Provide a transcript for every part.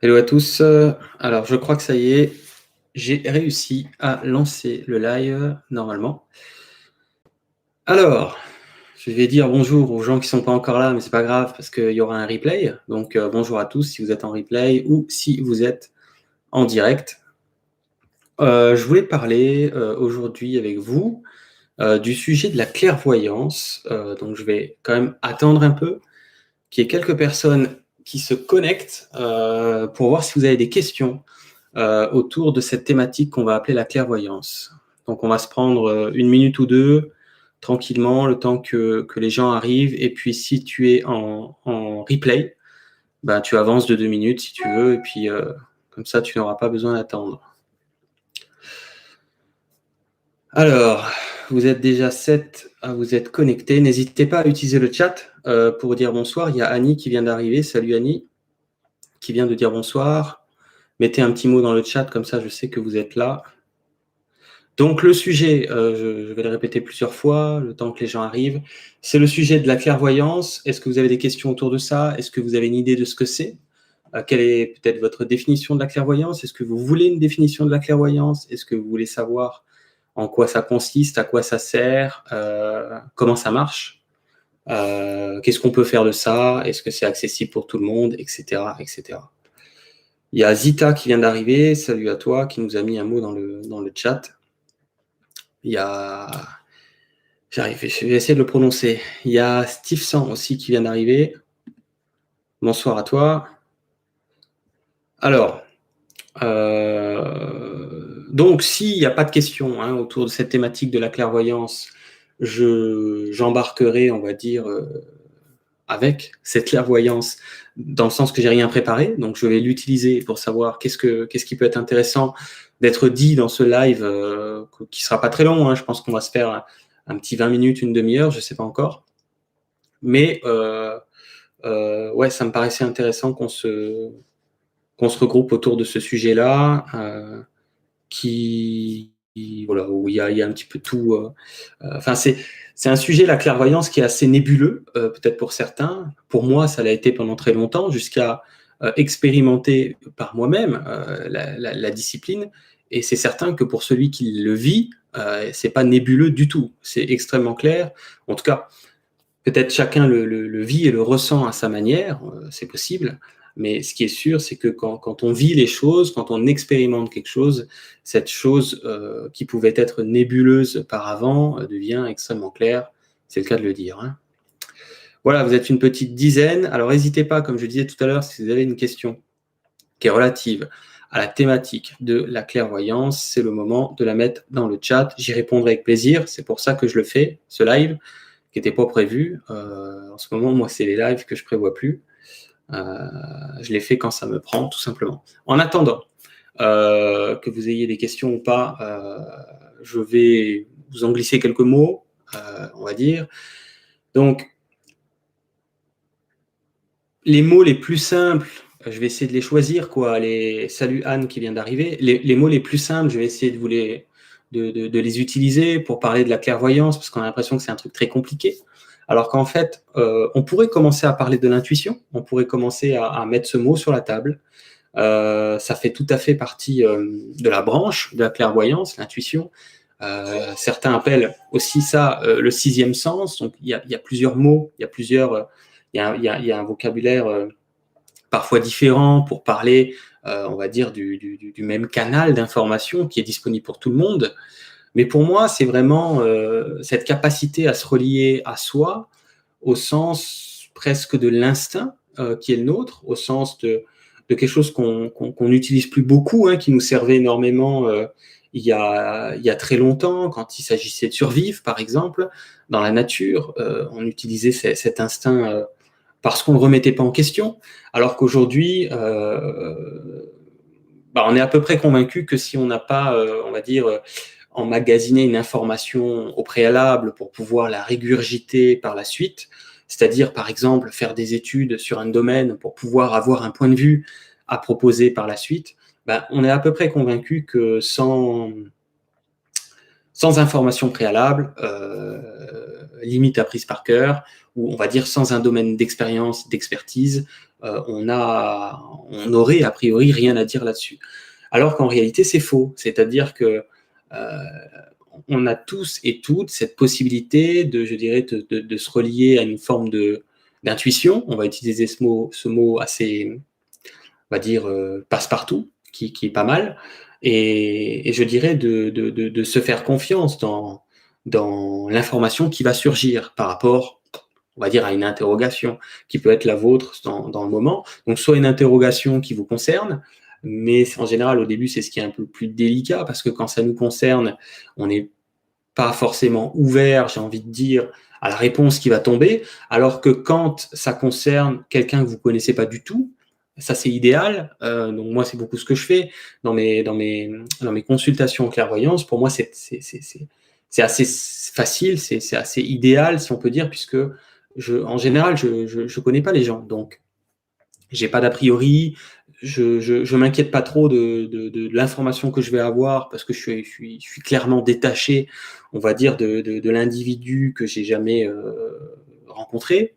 Hello à tous. Alors, je crois que ça y est, j'ai réussi à lancer le live normalement. Alors, je vais dire bonjour aux gens qui sont pas encore là, mais c'est pas grave parce qu'il y aura un replay. Donc, bonjour à tous si vous êtes en replay ou si vous êtes en direct. Je voulais parler aujourd'hui avec vous du sujet de la clairvoyance. Donc, je vais quand même attendre un peu qu'il y ait quelques personnes qui se connectent pour voir si vous avez des questions autour de cette thématique qu'on va appeler la clairvoyance. Donc on va se prendre une minute ou deux tranquillement, le temps que les gens arrivent. Et puis si tu es en replay, bah, tu avances de 2 minutes si tu veux. Et puis comme ça, tu n'auras pas besoin d'attendre. Alors, vous êtes déjà 7 à vous être connectés. N'hésitez pas à utiliser le chat pour dire bonsoir. Il y a Annie qui vient d'arriver. Salut Annie, qui vient de dire bonsoir. Mettez un petit mot dans le chat, comme ça je sais que vous êtes là. Donc le sujet, je vais le répéter plusieurs fois, le temps que les gens arrivent, c'est le sujet de la clairvoyance. Est-ce que vous avez des questions autour de ça? Est-ce que vous avez une idée de ce que c'est? Quelle est peut-être votre définition de la clairvoyance? Est-ce que vous voulez une définition de la clairvoyance? Est-ce que vous voulez savoir en quoi ça consiste, à quoi ça sert, comment ça marche? Qu'est-ce qu'on peut faire de ça? Est-ce que c'est accessible pour tout le monde, etc., etc. Il y a Zita qui vient d'arriver, salut à toi, qui nous a mis un mot dans le chat. Il y a... je vais essayer de le prononcer. Il y a Steve Sang aussi qui vient d'arriver. Bonsoir à toi. Alors, donc s'il n'y a pas de questions autour de cette thématique de la clairvoyance, j'embarquerai, on va dire, avec cette clairvoyance, dans le sens que j'ai rien préparé, donc je vais l'utiliser pour savoir qu'est-ce qui peut être intéressant d'être dit dans ce live, qui sera pas très long, je pense qu'on va se faire un petit 20 minutes, une demi-heure, je sais pas encore. Mais ouais, ça me paraissait intéressant qu'on se regroupe autour de ce sujet-là, voilà, où il y a un petit peu tout. Enfin, c'est un sujet, la clairvoyance, qui est assez nébuleux, peut-être pour certains. Pour moi, ça l'a été pendant très longtemps, jusqu'à expérimenter par moi-même la discipline. Et c'est certain que pour celui qui le vit, c'est pas nébuleux du tout. C'est extrêmement clair. En tout cas, peut-être chacun le vit et le ressent à sa manière, c'est possible. Mais ce qui est sûr, c'est que quand on vit les choses, quand on expérimente quelque chose, cette chose qui pouvait être nébuleuse par avant devient extrêmement claire. C'est le cas de le dire. Voilà, vous êtes une petite dizaine. Alors n'hésitez pas, comme je disais tout à l'heure, si vous avez une question qui est relative à la thématique de la clairvoyance, c'est le moment de la mettre dans le chat. J'y répondrai avec plaisir. C'est pour ça que je le fais, ce live, qui n'était pas prévu. En ce moment, moi, c'est les lives que je prévois plus. Je les fais quand ça me prend, tout simplement. En attendant, que vous ayez des questions ou pas, je vais vous en glisser quelques mots, on va dire. Donc, les mots les plus simples, je vais essayer de les choisir, quoi. Salut Anne qui vient d'arriver. Les mots les plus simples, je vais essayer de les utiliser pour parler de la clairvoyance, parce qu'on a l'impression que c'est un truc très compliqué. Alors qu'en fait, on pourrait commencer à parler de l'intuition, on pourrait commencer à mettre ce mot sur la table. Ça fait tout à fait partie de la branche de la clairvoyance, l'intuition. Certains appellent aussi ça le sixième sens. Donc il y a plusieurs mots, il y a un vocabulaire parfois différent pour parler, on va dire, du même canal d'information qui est disponible pour tout le monde. Mais pour moi, c'est vraiment cette capacité à se relier à soi au sens presque de l'instinct qui est le nôtre, au sens de quelque chose qu'on n'utilise plus beaucoup, qui nous servait énormément il y a très longtemps, quand il s'agissait de survivre, par exemple, dans la nature, on utilisait cet instinct parce qu'on ne le remettait pas en question, alors qu'aujourd'hui, on est à peu près convaincu que si on n'a pas, on va dire, emmagasiner une information au préalable pour pouvoir la régurgiter par la suite, c'est-à-dire par exemple faire des études sur un domaine pour pouvoir avoir un point de vue à proposer par la suite, on est à peu près convaincu que sans information préalable, limite apprise par cœur, ou on va dire sans un domaine d'expérience, d'expertise, on aurait a priori rien à dire là-dessus. Alors qu'en réalité, c'est faux. C'est-à-dire que on a tous et toutes cette possibilité je dirais, de se relier à une forme d'intuition. On va utiliser ce mot assez, on va dire, passe-partout, qui est pas mal. Et je dirais de se faire confiance dans l'information qui va surgir par rapport, on va dire, à une interrogation qui peut être la vôtre dans le moment. Donc, soit une interrogation qui vous concerne, mais en général, au début, c'est ce qui est un peu plus délicat, parce que quand ça nous concerne, on n'est pas forcément ouvert, j'ai envie de dire, à la réponse qui va tomber, alors que quand ça concerne quelqu'un que vous connaissez pas du tout, ça c'est idéal. Donc moi, c'est beaucoup ce que je fais dans mes consultations en clairvoyance. Pour moi, c'est assez facile, c'est assez idéal, si on peut dire, puisque en général, je connais pas les gens, donc j'ai pas d'a priori, je m'inquiète pas trop de l'information que je vais avoir, parce que je suis clairement détaché, on va dire, de l'individu que j'ai jamais rencontré.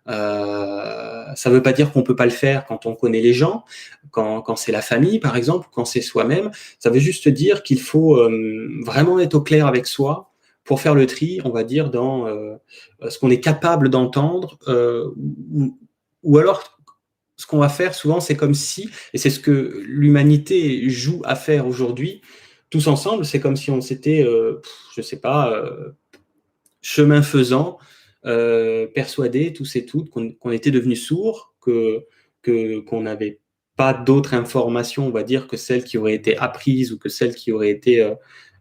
Ça veut pas dire qu'on peut pas le faire quand on connaît les gens, quand c'est la famille, par exemple, quand c'est soi-même. Ça veut juste dire qu'il faut vraiment être au clair avec soi pour faire le tri, on va dire, dans ce qu'on est capable d'entendre, ou alors ce qu'on va faire souvent, c'est comme si, et c'est ce que l'humanité joue à faire aujourd'hui, tous ensemble, c'est comme si on s'était, je sais pas, chemin faisant, persuadés tous et toutes qu'on était devenus sourds, qu'on n'avait pas d'autres informations, on va dire, que celles qui auraient été apprises ou que celles qui auraient été,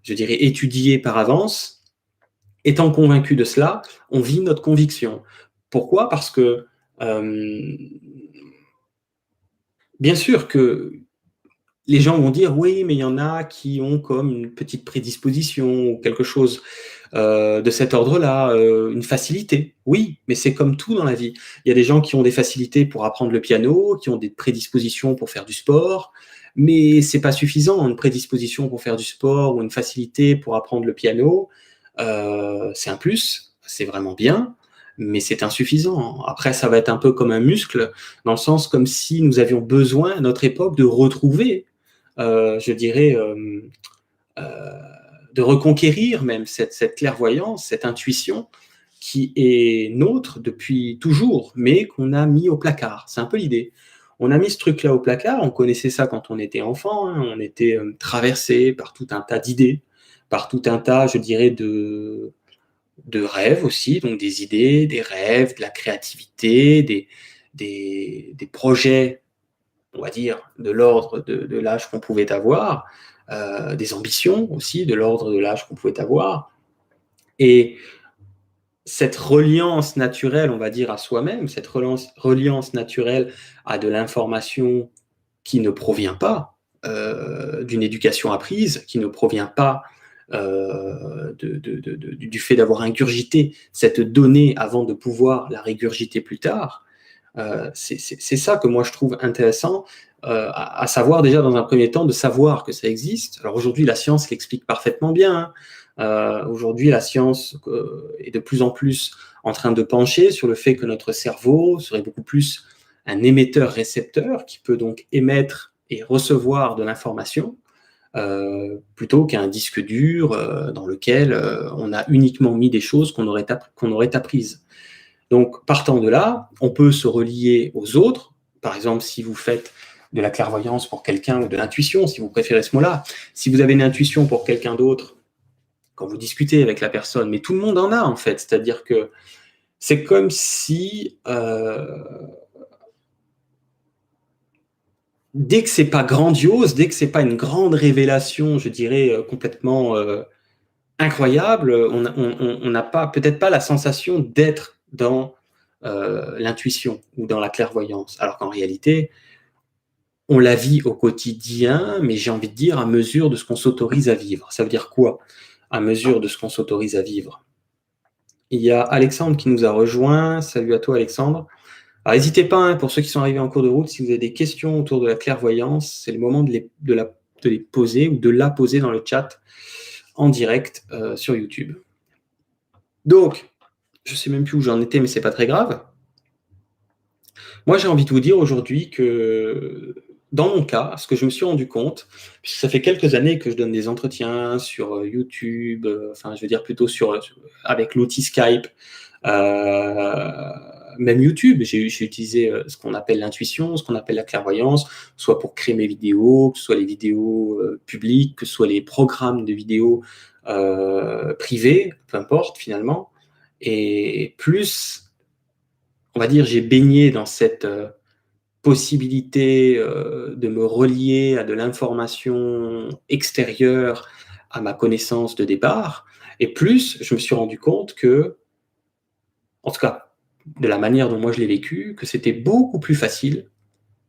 je dirais, étudiées par avance. Étant convaincu de cela, on vit notre conviction. Pourquoi? Parce que bien sûr que les gens vont dire oui, mais il y en a qui ont comme une petite prédisposition ou quelque chose de cet ordre-là, une facilité. Oui, mais c'est comme tout dans la vie. Il y a des gens qui ont des facilités pour apprendre le piano, qui ont des prédispositions pour faire du sport, mais c'est pas suffisant. Une prédisposition pour faire du sport ou une facilité pour apprendre le piano, c'est un plus, c'est vraiment bien, mais c'est insuffisant. Après, ça va être un peu comme un muscle, dans le sens comme si nous avions besoin, à notre époque, de retrouver, je dirais, euh, de reconquérir même cette clairvoyance, cette intuition qui est nôtre depuis toujours, mais qu'on a mis au placard. C'est un peu l'idée. On a mis ce truc-là au placard, on connaissait ça quand on était enfant, hein, on était traversé par tout un tas d'idées, par tout un tas, je dirais, de rêves aussi, donc des idées, des rêves, de la créativité, des projets, on va dire, de l'ordre de l'âge qu'on pouvait avoir, des ambitions aussi, de l'ordre de l'âge qu'on pouvait avoir. Et cette reliance naturelle, on va dire, à soi-même, cette reliance naturelle à de l'information qui ne provient pas d'une éducation apprise, qui ne provient pas du fait d'avoir ingurgité cette donnée avant de pouvoir la régurgiter plus tard. C'est ça que moi je trouve intéressant, à savoir déjà dans un premier temps de savoir que ça existe. Alors aujourd'hui la science l'explique parfaitement bien, hein. Aujourd'hui la science est de plus en plus en train de pencher sur le fait que notre cerveau serait beaucoup plus un émetteur-récepteur qui peut donc émettre et recevoir de l'information, plutôt qu'un disque dur dans lequel on a uniquement mis des choses qu'on aurait apprises. Donc, partant de là, on peut se relier aux autres. Par exemple, si vous faites de la clairvoyance pour quelqu'un, ou de l'intuition, si vous préférez ce mot-là, si vous avez une intuition pour quelqu'un d'autre, quand vous discutez avec la personne, mais tout le monde en a en fait, c'est-à-dire que c'est comme si dès que c'est pas grandiose, dès que c'est pas une grande révélation, je dirais complètement incroyable, on n'a pas, peut-être pas la sensation d'être dans l'intuition ou dans la clairvoyance, alors qu'en réalité, on la vit au quotidien, mais j'ai envie de dire à mesure de ce qu'on s'autorise à vivre. Ça veut dire quoi? À mesure de ce qu'on s'autorise à vivre. Il y a Alexandre qui nous a rejoint. Salut à toi Alexandre. Alors n'hésitez pas, hein, pour ceux qui sont arrivés en cours de route, si vous avez des questions autour de la clairvoyance, c'est le moment de les poser ou de la poser dans le chat en direct sur YouTube. Donc, je ne sais même plus où j'en étais, mais ce n'est pas très grave. Moi, j'ai envie de vous dire aujourd'hui que dans mon cas, ce que je me suis rendu compte, puisque ça fait quelques années que je donne des entretiens sur YouTube, enfin, je veux dire plutôt avec l'outil Skype, euh, même YouTube, j'ai utilisé ce qu'on appelle l'intuition, ce qu'on appelle la clairvoyance, soit pour créer mes vidéos, que ce soit les vidéos publiques, que ce soit les programmes de vidéos privés, peu importe finalement. Et plus, on va dire, j'ai baigné dans cette possibilité de me relier à de l'information extérieure à ma connaissance de départ, et plus je me suis rendu compte que, en tout cas, de la manière dont moi je l'ai vécu, que c'était beaucoup plus facile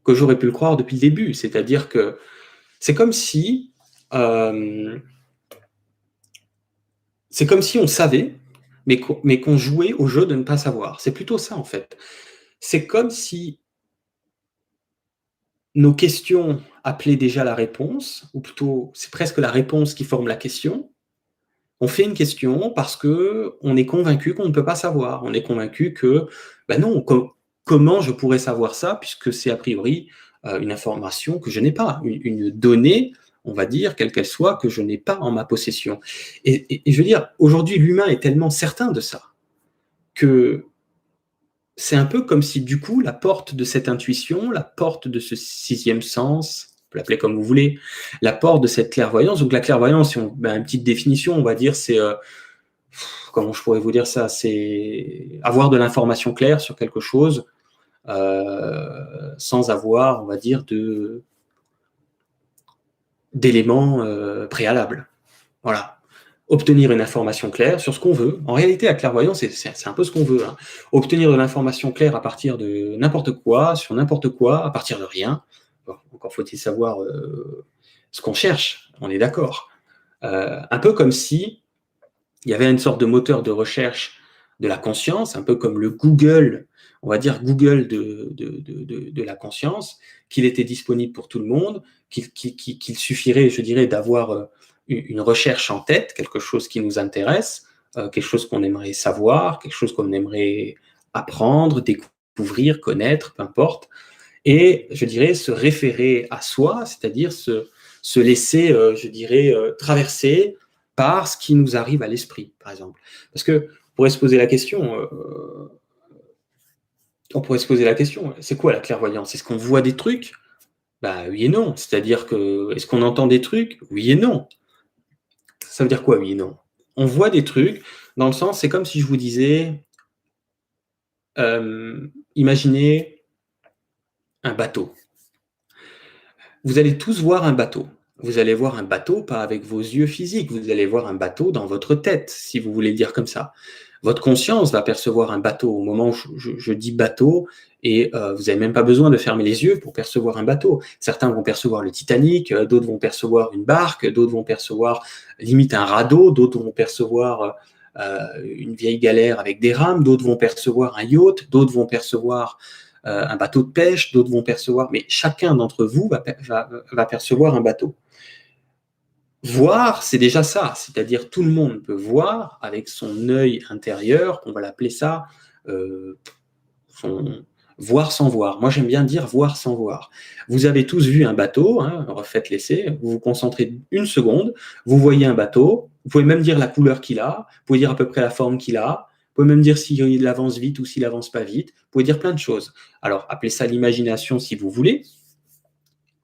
que j'aurais pu le croire depuis le début. C'est-à-dire que c'est comme si, euh, c'est comme si on savait, mais qu'on jouait au jeu de ne pas savoir. C'est plutôt ça en fait. C'est comme si nos questions appelaient déjà la réponse, ou plutôt c'est presque la réponse qui forme la question. On fait une question parce que on est convaincu qu'on ne peut pas savoir. On est convaincu que, ben non, comment je pourrais savoir ça puisque c'est a priori une information que je n'ai pas, une donnée, on va dire, quelle qu'elle soit, que je n'ai pas en ma possession. Et je veux dire, aujourd'hui, l'humain est tellement certain de ça que c'est un peu comme si, du coup, la porte de cette intuition, la porte de ce sixième sens, vous pouvez l'appeler comme vous voulez, la porte de cette clairvoyance, donc la clairvoyance, si on, ben, une petite définition, on va dire, c'est, comment je pourrais vous dire ça, c'est avoir de l'information claire sur quelque chose sans avoir, on va dire, d'éléments préalables. Voilà. Obtenir une information claire sur ce qu'on veut. En réalité, la clairvoyance, c'est un peu ce qu'on veut. Hein. Obtenir de l'information claire à partir de n'importe quoi, sur n'importe quoi, à partir de rien. Bon, encore faut-il savoir ce qu'on cherche, on est d'accord. Un peu comme si il y avait une sorte de moteur de recherche de la conscience, un peu comme le Google, on va dire Google de la conscience, qu'il était disponible pour tout le monde, qu'il suffirait, je dirais, d'avoir une recherche en tête, quelque chose qui nous intéresse, quelque chose qu'on aimerait savoir, quelque chose qu'on aimerait apprendre, découvrir, connaître, peu importe, et je dirais se référer à soi, c'est-à-dire se laisser, je dirais, traverser par ce qui nous arrive à l'esprit, par exemple. Parce que on pourrait se poser la question, c'est quoi la clairvoyance? Est-ce qu'on voit des trucs? Bah oui et non. C'est-à-dire que est-ce qu'on entend des trucs? Oui et non. Ça veut dire quoi, oui et non? On voit des trucs dans le sens, c'est comme si je vous disais, imaginez un bateau. Vous allez tous voir un bateau. Vous allez voir un bateau, pas avec vos yeux physiques, vous allez voir un bateau dans votre tête, si vous voulez le dire comme ça. Votre conscience va percevoir un bateau au moment où je dis bateau, et vous n'avez même pas besoin de fermer les yeux pour percevoir un bateau. Certains vont percevoir le Titanic, d'autres vont percevoir une barque, d'autres vont percevoir limite un radeau, d'autres vont percevoir une vieille galère avec des rames, d'autres vont percevoir un yacht, d'autres vont percevoir un bateau de pêche, d'autres vont percevoir, mais chacun d'entre vous va percevoir un bateau. Voir, c'est déjà ça, c'est-à-dire tout le monde peut voir avec son œil intérieur, on va l'appeler ça, son, voir sans voir. Moi, j'aime bien dire voir sans voir. Vous avez tous vu un bateau, hein, refaites l'essai, vous vous concentrez une seconde, vous voyez un bateau, vous pouvez même dire la couleur qu'il a, vous pouvez dire à peu près la forme qu'il a, vous pouvez même dire s'il avance vite ou s'il avance pas vite, vous pouvez dire plein de choses. Alors, appelez ça l'imagination si vous voulez,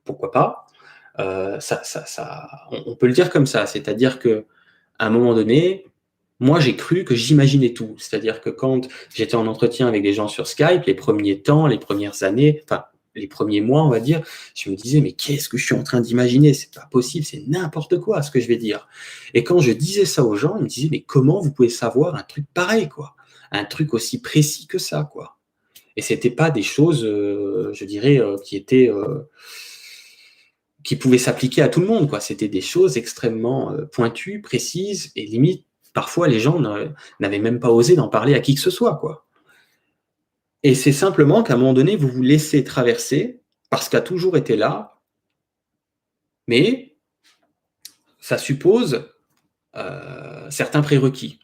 pourquoi pas. On peut le dire comme ça, c'est-à-dire que à un moment donné, moi j'ai cru que j'imaginais tout. C'est-à-dire que quand j'étais en entretien avec des gens sur Skype, les premiers temps, les premières années, enfin les premiers mois, on va dire, je me disais mais qu'est-ce que je suis en train d'imaginer? C'est pas possible, c'est n'importe quoi ce que je vais dire. Et quand je disais ça aux gens, ils me disaient mais comment vous pouvez savoir un truc pareil quoi? Un truc aussi précis que ça quoi. Et c'était pas des choses, je dirais, qui pouvaient s'appliquer à tout le monde, quoi. C'était des choses extrêmement pointues, précises, et limite, parfois, les gens n'avaient même pas osé d'en parler à qui que ce soit, quoi. Et c'est simplement qu'à un moment donné, vous vous laissez traverser, parce qu'a toujours été là, mais ça suppose certains prérequis.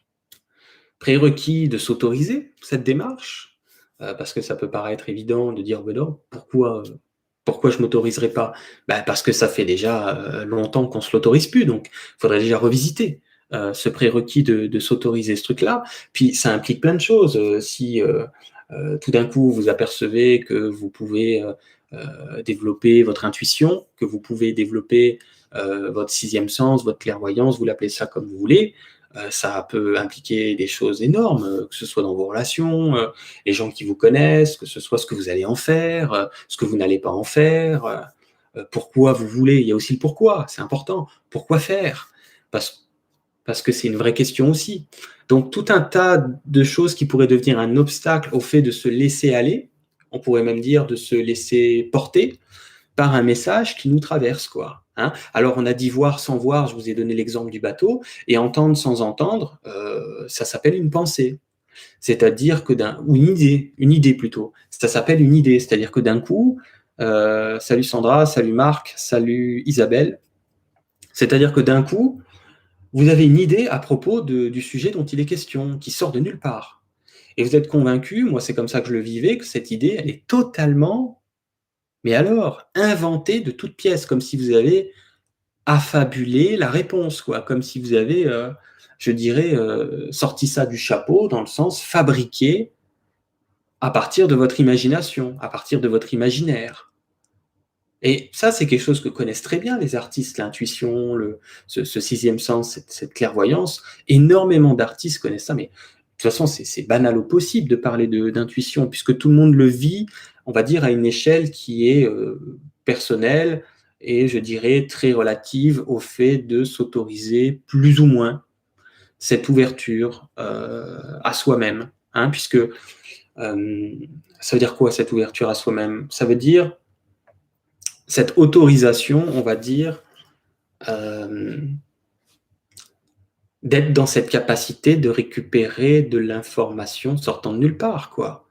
Prérequis de s'autoriser cette démarche, parce que ça peut paraître évident de dire: «Ben non, pourquoi je m'autoriserais pas?» Bah, parce que ça fait déjà, longtemps qu'on se l'autorise plus, donc il faudrait déjà revisiter, ce prérequis de s'autoriser ce truc-là. Puis ça implique plein de choses, si, tout d'un coup vous apercevez que vous pouvez, développer votre intuition, que vous pouvez développer, votre sixième sens, votre clairvoyance, vous l'appelez ça comme vous voulez, ça peut impliquer des choses énormes, que ce soit dans vos relations, les gens qui vous connaissent, que ce soit ce que vous allez en faire, ce que vous n'allez pas en faire, pourquoi vous voulez. Il y a aussi le pourquoi, c'est important. Pourquoi faire? Parce parce que c'est une vraie question aussi. Donc tout un tas de choses qui pourraient devenir un obstacle au fait de se laisser aller, on pourrait même dire de se laisser porter par un message qui nous traverse, quoi. Hein. Alors on a dit voir sans voir, je vous ai donné l'exemple du bateau, et entendre sans entendre, ça s'appelle une pensée. C'est-à-dire que ou une idée plutôt. Ça s'appelle une idée, c'est-à-dire que d'un coup, salut Sandra, salut Marc, salut Isabelle. C'est-à-dire que d'un coup, vous avez une idée à propos du sujet dont il est question, qui sort de nulle part. Et vous êtes convaincu, moi c'est comme ça que je le vivais, que cette idée, elle est totalement, mais alors, inventée de toutes pièces, comme si vous avez affabulé la réponse, quoi, comme si vous avez, je dirais, sorti ça du chapeau, dans le sens fabriqué à partir de votre imagination, à partir de votre imaginaire. Et ça, c'est quelque chose que connaissent très bien les artistes, l'intuition, ce sixième sens, cette clairvoyance. Énormément d'artistes connaissent ça, mais de toute façon, c'est banal au possible de parler d'intuition, puisque tout le monde le vit, on va dire, à une échelle qui est personnelle et, je dirais, très relative au fait de s'autoriser plus ou moins cette ouverture à soi-même. Hein, puisque ça veut dire quoi, cette ouverture à soi-même? Ça veut dire cette autorisation, on va dire, euh, d'être dans cette capacité de récupérer de l'information sortant de nulle part, quoi.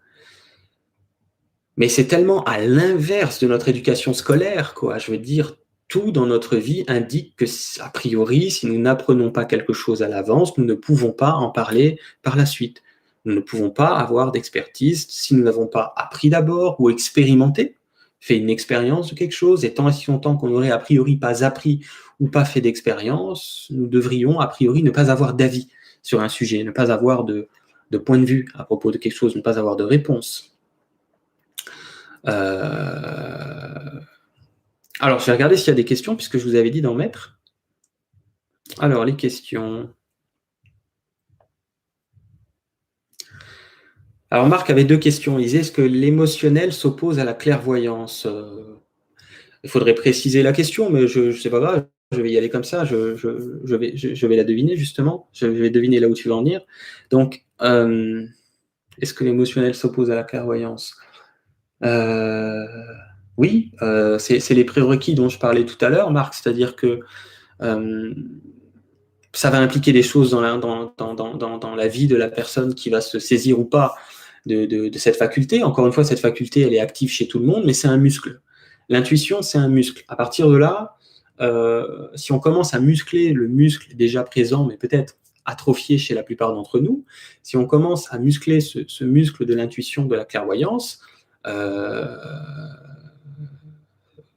Mais c'est tellement à l'inverse de notre éducation scolaire, quoi. Je veux dire, tout dans notre vie indique que, a priori, si nous n'apprenons pas quelque chose à l'avance, nous ne pouvons pas en parler par la suite. Nous ne pouvons pas avoir d'expertise si nous n'avons pas appris d'abord ou expérimenté, fait une expérience de quelque chose, et tant et si longtemps qu'on n'aurait a priori pas appris ou pas fait d'expérience, nous devrions a priori ne pas avoir d'avis sur un sujet, ne pas avoir de point de vue à propos de quelque chose, ne pas avoir de réponse. Alors, je vais regarder s'il y a des questions, puisque je vous avais dit d'en mettre. Alors, les questions. Alors, Marc avait deux questions. Il disait, est-ce que l'émotionnel s'oppose à la clairvoyance? Il faudrait préciser la question, mais je sais pas grave, je vais y aller comme ça, je vais la deviner, justement. Je vais deviner là où tu veux en venir. Donc, est-ce que l'émotionnel s'oppose à la clairvoyance? Oui, c'est les prérequis dont je parlais tout à l'heure, Marc, c'est-à-dire que ça va impliquer des choses dans la vie de la personne qui va se saisir ou pas de cette faculté. Encore une fois, cette faculté, elle est active chez tout le monde, mais c'est un muscle. L'intuition, c'est un muscle. À partir de là, si on commence à muscler le muscle déjà présent, mais peut-être atrophié chez la plupart d'entre nous, si on commence à muscler ce muscle de l'intuition, de la clairvoyance,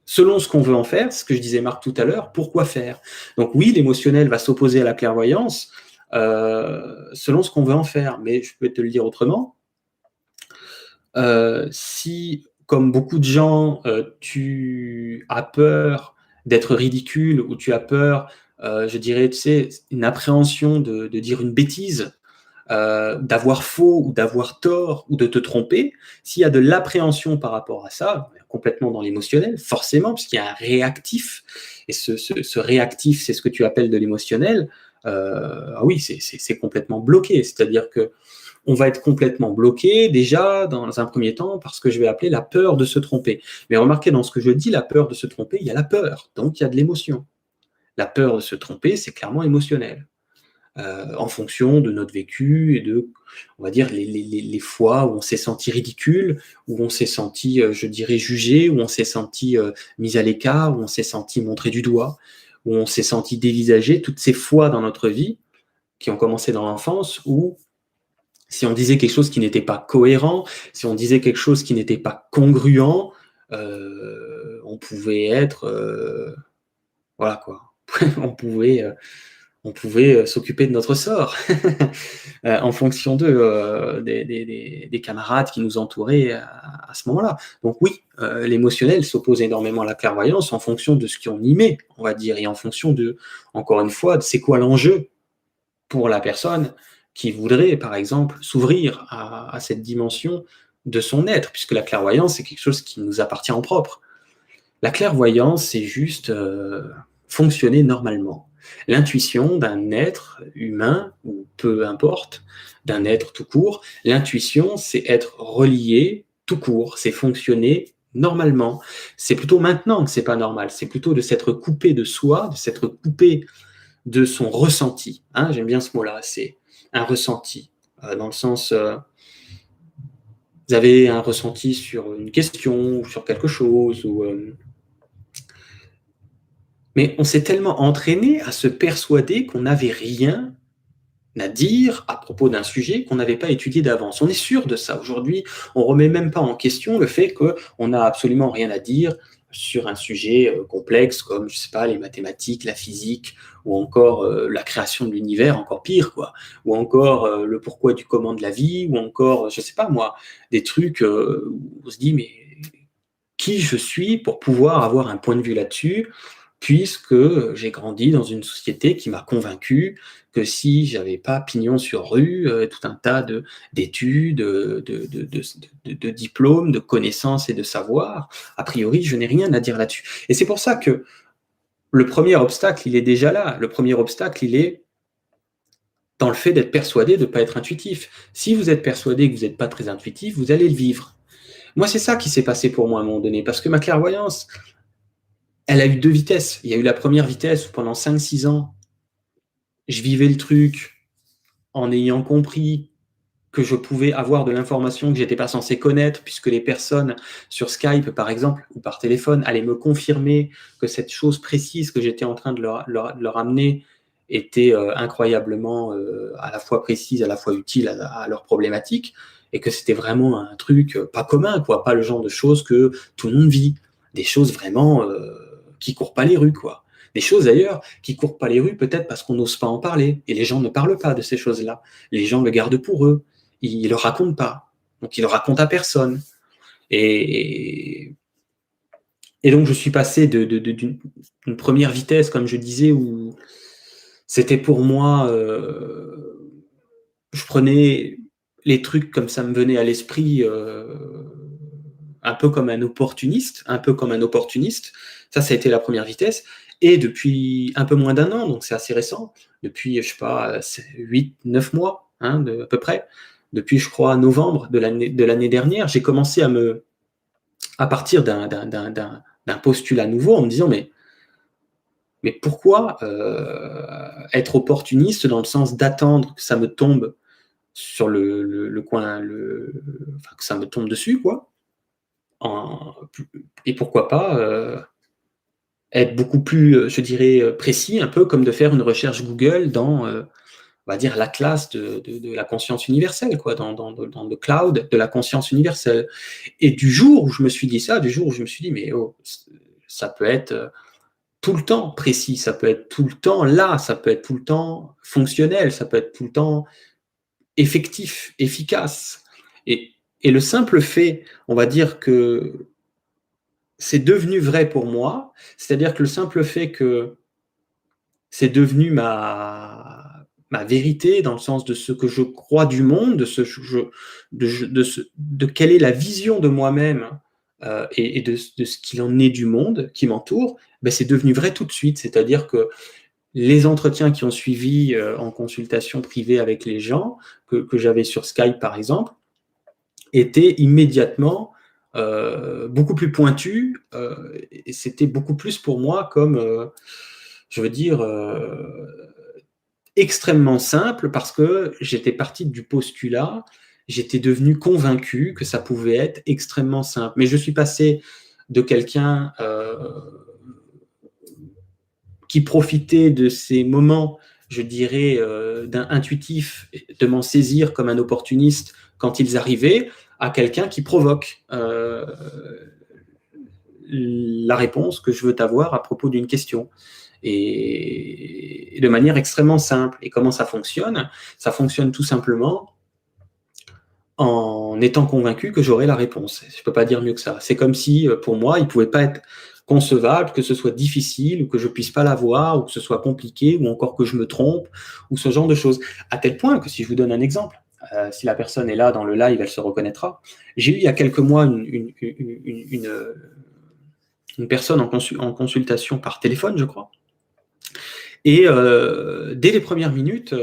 selon ce qu'on veut en faire, ce que je disais Marc tout à l'heure, pourquoi faire? Donc oui, l'émotionnel va s'opposer à la clairvoyance selon ce qu'on veut en faire, mais je peux te le dire autrement. Si, comme beaucoup de gens, tu as peur d'être ridicule ou tu as peur, je dirais, tu sais, une appréhension de dire une bêtise, d'avoir faux ou d'avoir tort ou de te tromper, s'il y a de l'appréhension par rapport à ça, complètement dans l'émotionnel, forcément, puisqu'il y a un réactif, et ce réactif, c'est ce que tu appelles de l'émotionnel, ah oui, c'est complètement bloqué, c'est-à-dire que on va être complètement bloqué, déjà, dans un premier temps, parce que je vais appeler la peur de se tromper. Mais remarquez, dans ce que je dis, la peur de se tromper, il y a la peur, donc il y a de l'émotion. La peur de se tromper, c'est clairement émotionnel. En fonction de notre vécu et de, on va dire, les fois où on s'est senti ridicule, où on s'est senti, je dirais, jugé, où on s'est senti mis à l'écart, où on s'est senti montré du doigt, où on s'est senti dévisagé, toutes ces fois dans notre vie qui ont commencé dans l'enfance où Si on disait quelque chose qui n'était pas cohérent, si on disait quelque chose qui n'était pas congruent, on pouvait être, voilà quoi, on pouvait s'occuper de notre sort en fonction des camarades qui nous entouraient à ce moment-là. Donc oui, l'émotionnel s'oppose énormément à la clairvoyance en fonction de ce qu'on y met, on va dire, et en fonction de, encore une fois, de c'est quoi l'enjeu pour la personne qui voudrait, par exemple, s'ouvrir à cette dimension de son être, puisque la clairvoyance, c'est quelque chose qui nous appartient en propre. La clairvoyance, c'est juste fonctionner normalement. L'intuition d'un être humain, ou peu importe, d'un être tout court, l'intuition, c'est être relié tout court, c'est fonctionner normalement. C'est plutôt maintenant que c'est pas normal, c'est plutôt de s'être coupé de soi, de s'être coupé de son ressenti. Hein, j'aime bien ce mot-là, c'est un ressenti, dans le sens, vous avez un ressenti sur une question, ou sur quelque chose, mais on s'est tellement entraîné à se persuader qu'on n'avait rien à dire à propos d'un sujet qu'on n'avait pas étudié d'avance. On est sûr de ça. Aujourd'hui, on ne remet même pas en question le fait qu'on n'a absolument rien à dire sur un sujet complexe comme, je sais pas, les mathématiques, la physique, ou encore la création de l'univers, encore pire, quoi. Ou encore le pourquoi du comment de la vie, ou encore, je sais pas moi, des trucs où on se dit, mais qui je suis pour pouvoir avoir un point de vue là-dessus, puisque j'ai grandi dans une société qui m'a convaincu que si j'avais pas pignon sur rue, tout un tas d'études, de diplômes, de connaissances et de savoirs, a priori, je n'ai rien à dire là-dessus. Et c'est pour ça que le premier obstacle, il est déjà là. Le premier obstacle, il est dans le fait d'être persuadé de ne pas être intuitif. Si vous êtes persuadé que vous n'êtes pas très intuitif, vous allez le vivre. Moi, c'est ça qui s'est passé pour moi à un moment donné, parce que ma clairvoyance, elle a eu deux vitesses. Il y a eu la première vitesse où pendant 5-6 ans, je vivais le truc en ayant compris que je pouvais avoir de l'information que j'étais pas censé connaître, puisque les personnes sur Skype, par exemple, ou par téléphone, allaient me confirmer que cette chose précise que j'étais en train de leur amener était incroyablement à la fois précise, à la fois utile à leur problématique, et que c'était vraiment un truc pas commun, quoi, pas le genre de choses que tout le monde vit, des choses vraiment qui courent pas les rues, quoi. Des choses d'ailleurs qui courent pas les rues, peut-être parce qu'on n'ose pas en parler, et les gens ne parlent pas de ces choses-là. Les gens le gardent pour eux. Ils ne le racontent pas. Donc, ils le racontent à personne. Et, et donc, je suis passé d'une première vitesse, comme je disais, où c'était pour moi, je prenais les trucs comme ça me venait à l'esprit, un peu comme un opportuniste, Ça a été la première vitesse. Et depuis un peu moins d'un an, donc c'est assez récent, depuis, je sais pas, 8-9 mois, hein, à peu près, depuis, je crois, novembre de l'année dernière, j'ai commencé à partir d'un postulat nouveau en me disant, mais pourquoi être opportuniste dans le sens d'attendre que ça me tombe sur le coin, enfin, que ça me tombe dessus, quoi. En, et pourquoi pas être beaucoup plus, je dirais, précis, un peu comme de faire une recherche Google dans, on va dire, l'atlas de la conscience universelle, quoi, dans le cloud de la conscience universelle. Et du jour où je me suis dit ça, du jour où je me suis dit, mais oh, ça peut être tout le temps précis, ça peut être tout le temps là, ça peut être tout le temps fonctionnel, ça peut être tout le temps effectif, efficace. Et le simple fait, on va dire que c'est devenu vrai pour moi, c'est-à-dire que le simple fait que c'est devenu ma vérité dans le sens de ce que je crois du monde, de quelle est la vision de moi-même et de ce qu'il en est du monde qui m'entoure, ben c'est devenu vrai tout de suite. C'est-à-dire que les entretiens qui ont suivi en consultation privée avec les gens, que j'avais sur Skype par exemple, étaient immédiatement beaucoup plus pointus et c'était beaucoup plus pour moi comme, je veux dire, extrêmement simple parce que j'étais parti du postulat, j'étais devenu convaincu que ça pouvait être extrêmement simple. Mais je suis passé de quelqu'un qui profitait de ces moments je dirais, intuitif, de m'en saisir comme un opportuniste quand ils arrivaient, à quelqu'un qui provoque la réponse que je veux avoir à propos d'une question. Et de manière extrêmement simple. Et comment ça fonctionne? Ça fonctionne tout simplement en étant convaincu que j'aurai la réponse. Je ne peux pas dire mieux que ça. C'est comme si, pour moi, il ne pouvait pas être concevable que ce soit difficile ou que je ne puisse pas l'avoir ou que ce soit compliqué ou encore que je me trompe ou ce genre de choses. À tel point que si je vous donne un exemple, si la personne est là dans le live, elle se reconnaîtra. J'ai eu il y a quelques mois une personne en consultation par téléphone, je crois. Et dès les premières minutes,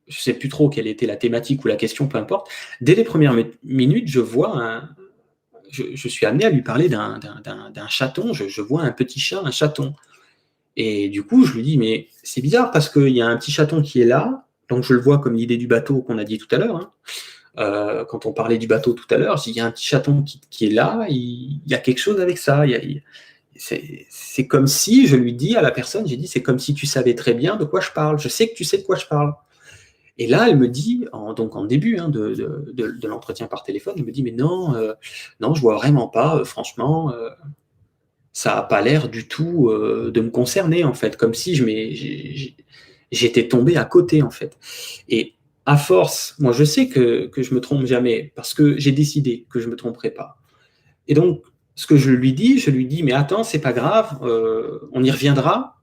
je ne sais plus trop quelle était la thématique ou la question, peu importe, dès les premières minutes, je suis amené à lui parler d'un chaton, je vois un petit chat, un chaton. Et du coup, je lui dis, mais c'est bizarre parce qu'il y a un petit chaton qui est là, donc je le vois comme l'idée du bateau qu'on a dit tout à l'heure, hein. Quand on parlait du bateau tout à l'heure, il y a un petit chaton qui est là, il y a quelque chose avec ça. C'est comme si, je lui dis à la personne, j'ai dit, c'est comme si tu savais très bien de quoi je parle. Je sais que tu sais de quoi je parle. Et là, elle me dit, donc en début de l'entretien par téléphone, elle me dit, mais non, non, je vois vraiment pas, franchement, ça n'a pas l'air du tout de me concerner, en fait, comme si j'étais tombé à côté, en fait. Et à force, moi, je sais que je me trompe jamais, parce que j'ai décidé que je me tromperai pas. Et donc, ce que je lui dis, mais attends, c'est pas grave, on y reviendra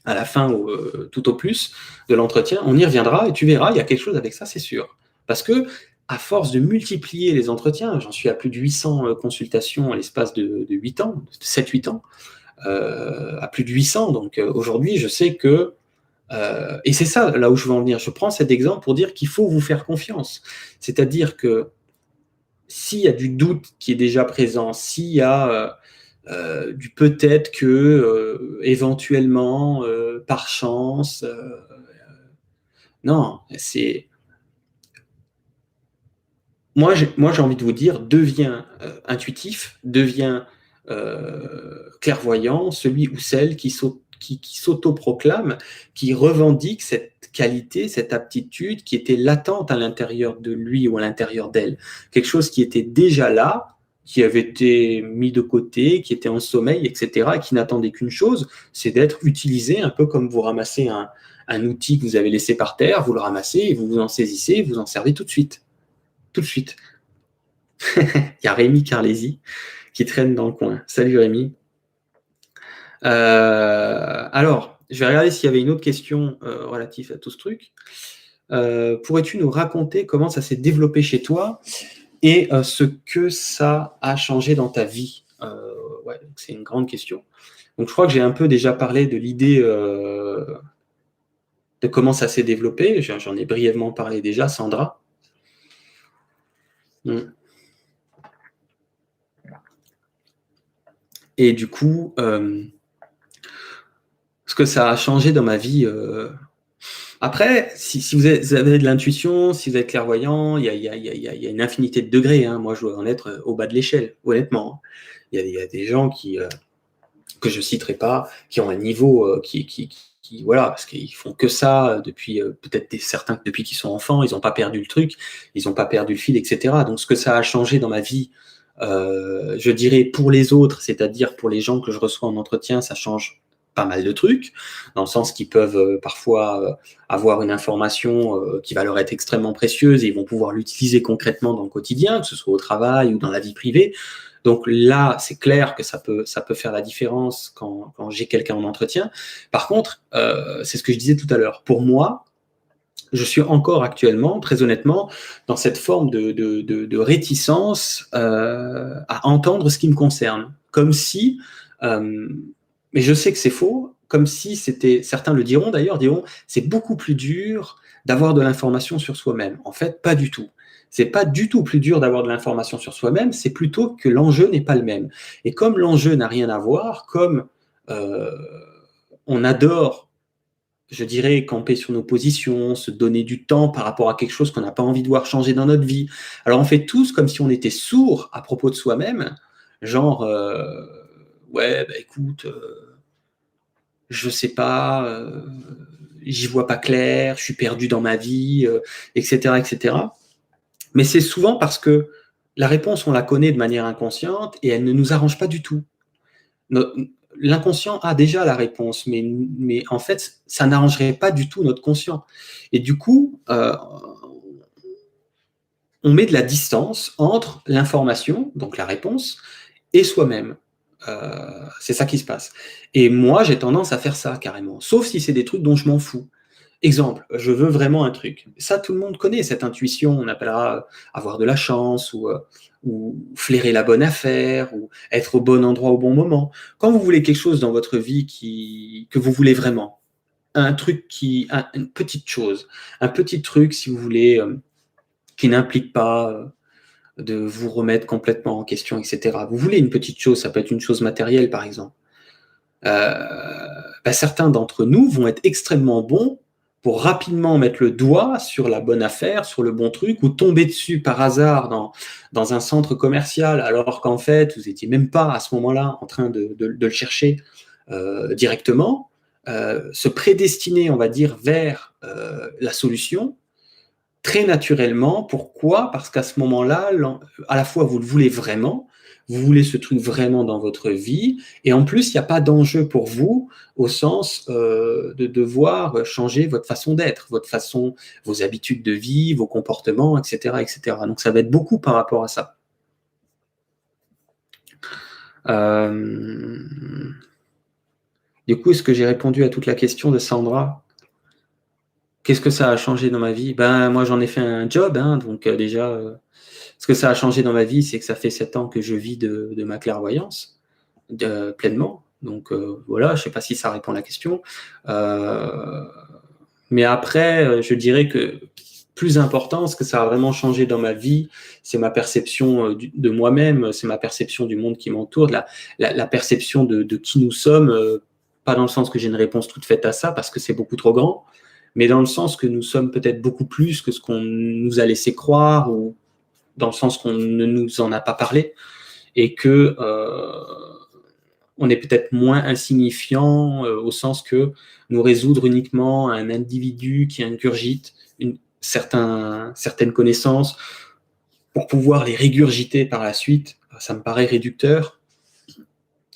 à la fin ou tout au plus de l'entretien, on y reviendra et tu verras, il y a quelque chose avec ça, c'est sûr. Parce que à force de multiplier les entretiens, j'en suis à plus de 800 consultations à l'espace de 8 ans, 7-8 ans, à plus de 800. Donc aujourd'hui, je sais que, et c'est ça là où je veux en venir, je prends cet exemple pour dire qu'il faut vous faire confiance. C'est-à-dire que s'il y a du doute qui est déjà présent, s'il y a du peut-être que éventuellement, par chance, non, c'est moi j'ai envie de vous dire, deviens intuitif, deviens clairvoyant, celui ou celle qui s'autoproclame, qui revendique cette qualité, cette aptitude qui était latente à l'intérieur de lui ou à l'intérieur d'elle. Quelque chose qui était déjà là, qui avait été mis de côté, qui était en sommeil, etc., et qui n'attendait qu'une chose, c'est d'être utilisé, un peu comme vous ramassez un outil que vous avez laissé par terre, vous le ramassez, et vous vous en saisissez, et vous en servez tout de suite. Tout de suite. Il y a Rémi Carlési qui traîne dans le coin. Salut Rémi. Alors, je vais regarder s'il y avait une autre question relative à tout ce truc. Pourrais-tu nous raconter comment ça s'est développé chez toi et ce que ça a changé dans ta vie? Ouais, c'est une grande question. Donc, je crois que j'ai un peu déjà parlé de l'idée de comment ça s'est développé. J'en ai brièvement parlé déjà, Sandra. Et du coup, ce que ça a changé dans ma vie. Après, si vous avez de l'intuition, si vous êtes clairvoyant, il y a une infinité de degrés. Hein. Moi, je dois en être au bas de l'échelle, honnêtement. Il y a des gens que je ne citerai pas, qui ont un niveau voilà, parce qu'ils font que ça depuis peut-être certains depuis qu'ils sont enfants, ils n'ont pas perdu le truc, ils n'ont pas perdu le fil, etc. Donc, ce que ça a changé dans ma vie, je dirais pour les autres, c'est-à-dire pour les gens que je reçois en entretien, ça change pas mal de trucs, dans le sens qu'ils peuvent parfois avoir une information qui va leur être extrêmement précieuse et ils vont pouvoir l'utiliser concrètement dans le quotidien, que ce soit au travail ou dans la vie privée. Donc là, c'est clair que ça peut faire la différence quand j'ai quelqu'un en entretien. Par contre, c'est ce que je disais tout à l'heure. Pour moi, je suis encore actuellement, très honnêtement, dans cette forme de réticence à entendre ce qui me concerne. Comme si, mais je sais que c'est faux, comme si c'était, certains le diront d'ailleurs, c'est beaucoup plus dur d'avoir de l'information sur soi-même. En fait, pas du tout. C'est pas du tout plus dur d'avoir de l'information sur soi-même, c'est plutôt que l'enjeu n'est pas le même. Et comme l'enjeu n'a rien à voir, comme on adore, je dirais, camper sur nos positions, se donner du temps par rapport à quelque chose qu'on n'a pas envie de voir changer dans notre vie. Alors on fait tous comme si on était sourds à propos de soi-même, genre, ouais, bah écoute, je sais pas, j'y vois pas clair, je suis perdu dans ma vie, etc., etc. Mais c'est souvent parce que la réponse, on la connaît de manière inconsciente et elle ne nous arrange pas du tout. L'inconscient a déjà la réponse, mais en fait, ça n'arrangerait pas du tout notre conscient. Et du coup, on met de la distance entre l'information, donc la réponse, et soi-même. C'est ça qui se passe. Et moi, j'ai tendance à faire ça carrément, sauf si c'est des trucs dont je m'en fous. Exemple, je veux vraiment un truc. Ça, tout le monde connaît cette intuition. On appellera avoir de la chance ou flairer la bonne affaire ou être au bon endroit au bon moment. Quand vous voulez quelque chose dans votre vie que vous voulez vraiment, un truc une petite chose, un petit truc, si vous voulez, qui n'implique pas de vous remettre complètement en question, etc. Vous voulez une petite chose, ça peut être une chose matérielle, par exemple. Certains d'entre nous vont être extrêmement bons pour rapidement mettre le doigt sur la bonne affaire, sur le bon truc, ou tomber dessus par hasard dans un centre commercial, alors qu'en fait, vous n'étiez même pas à ce moment-là en train de le chercher directement, se prédestiner, on va dire, vers la solution, très naturellement. Pourquoi? Parce qu'à ce moment-là, à la fois, vous le voulez vraiment, vous voulez ce truc vraiment dans votre vie, et en plus, il n'y a pas d'enjeu pour vous au sens de devoir changer votre façon d'être, votre façon, vos habitudes de vie, vos comportements, etc., etc. Donc, ça va être beaucoup par rapport à ça. Du coup, est-ce que j'ai répondu à toute la question de Sandra? Qu'est-ce que ça a changé dans ma vie? Moi, j'en ai fait un job, hein, donc déjà, ce que ça a changé dans ma vie, c'est que ça fait 7 ans que je vis de ma clairvoyance pleinement. Donc voilà, je ne sais pas si ça répond à la question. Mais après, je dirais que plus important, ce que ça a vraiment changé dans ma vie, c'est ma perception de moi-même, c'est ma perception du monde qui m'entoure, la perception de qui nous sommes, pas dans le sens que j'ai une réponse toute faite à ça, parce que c'est beaucoup trop grand, mais dans le sens que nous sommes peut-être beaucoup plus que ce qu'on nous a laissé croire, ou dans le sens qu'on ne nous en a pas parlé, et que on est peut-être moins insignifiant au sens que nous résoudre uniquement à un individu qui ingurgite certaines connaissances pour pouvoir les régurgiter par la suite, ça me paraît réducteur.